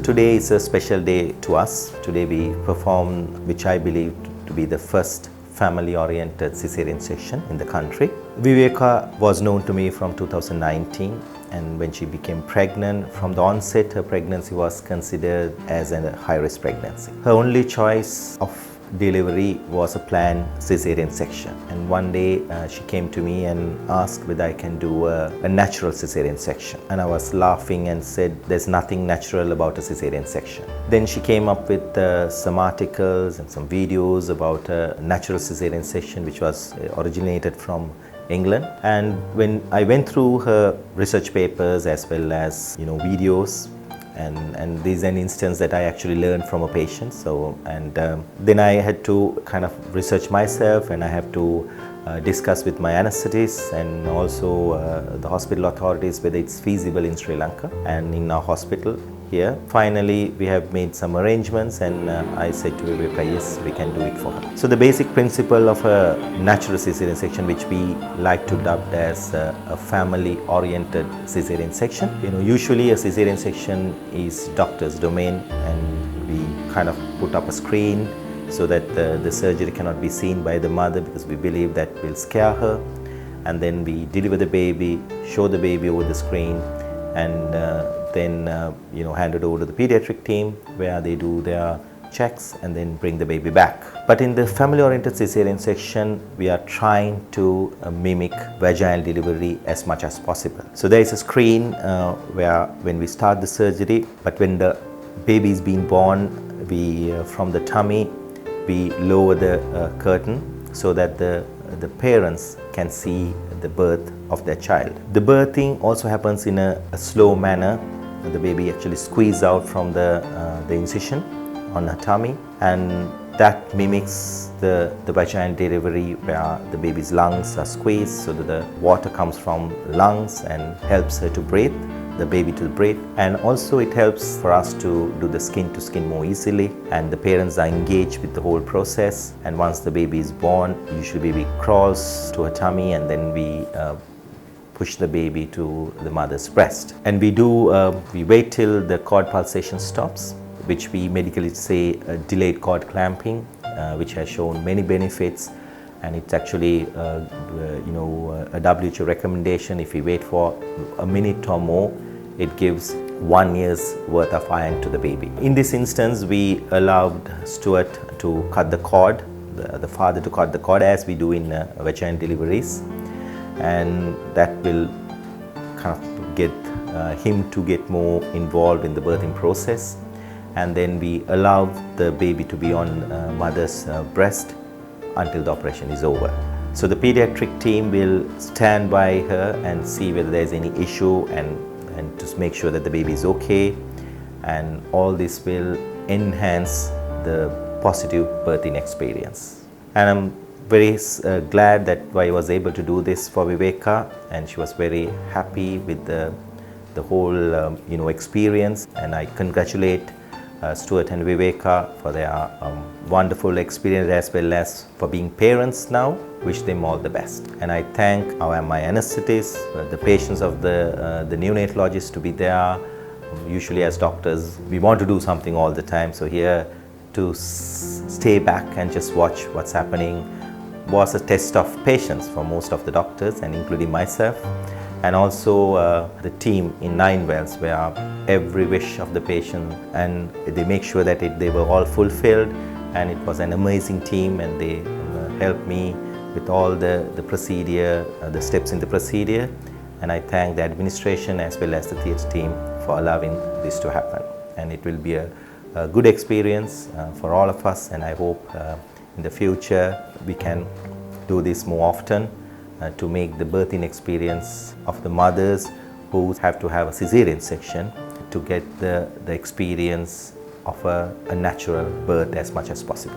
Today is a special day to us. Today we perform, which I believe to be the first family-oriented cesarean section in the country. Viveka was known to me from 2019, and when she became pregnant, from the onset her pregnancy was considered as a high-risk pregnancy. Her only choice of delivery was a planned cesarean section, and one day she came to me and asked whether I can do a natural cesarean section, and I was laughing and said there's nothing natural about a cesarean section. Then she came up with some articles and some videos about a natural cesarean section which was originated from England, and when I went through her research papers as well as videos, and this is an instance that I actually learned from a patient. Then I had to kind of research myself, and I have to discuss with my anesthetist and also the hospital authorities whether it's feasible in Sri Lanka and in our hospital here. Finally, we have made some arrangements, and I said to Viveka, yes, we can do it for her. So the basic principle of a natural cesarean section, which we like to dub as a family-oriented cesarean section. Usually a cesarean section is doctor's domain, and we kind of put up a screen so that the surgery cannot be seen by the mother, because we believe that will scare her. And then we deliver the baby, show the baby over the screen, and then hand it over to the pediatric team where they do their checks and then bring the baby back. But in the family-oriented cesarean section, we are trying to mimic vaginal delivery as much as possible. So there is a screen where when we start the surgery, but when the baby is being born, we from the tummy we lower the curtain so that the parents can see the birth of their child. The birthing also happens in a slow manner. The baby actually squeezes out from the incision on her tummy, and that mimics the vaginal delivery where the baby's lungs are squeezed so that the water comes from lungs and helps her to breathe, the baby to breathe. And also it helps for us to do the skin to skin more easily, and the parents are engaged with the whole process. And once the baby is born, usually baby crawls to her tummy, and then we push the baby to the mother's breast. And we wait till the cord pulsation stops, which we medically say delayed cord clamping, which has shown many benefits. And it's actually a WHO recommendation. If we wait for a minute or more, it gives 1 year's worth of iron to the baby. In this instance, we allowed Stuart to cut the cord, the father to cut the cord, as we do in vaginal deliveries, and that will kind of get him to get more involved in the birthing process. And then we allow the baby to be on mother's breast until the operation is over. So the pediatric team will stand by her and see whether there is any issue, and just make sure that the baby is okay, and all this will enhance the positive birthing experience. And I'm very glad that I was able to do this for Viveka, and she was very happy with the whole experience. And I congratulate Stuart and Viveka for their wonderful experience, as well as for being parents now. Wish them all the best. And I thank my anesthetists, the patients of the neonatologist to be there. Usually as doctors, we want to do something all the time, so here to stay back and just watch what's happening was a test of patience for most of the doctors, and including myself. And also the team in Ninewells, where every wish of the patient, and they make sure that they were all fulfilled. And it was an amazing team, and they helped me with all the procedure, the steps in the procedure. And I thank the administration as well as the theatre team for allowing this to happen. And it will be a good experience for all of us, and I hope in the future we can do this more often to make the birthing experience of the mothers who have to have a cesarean section to get the experience of a natural birth as much as possible.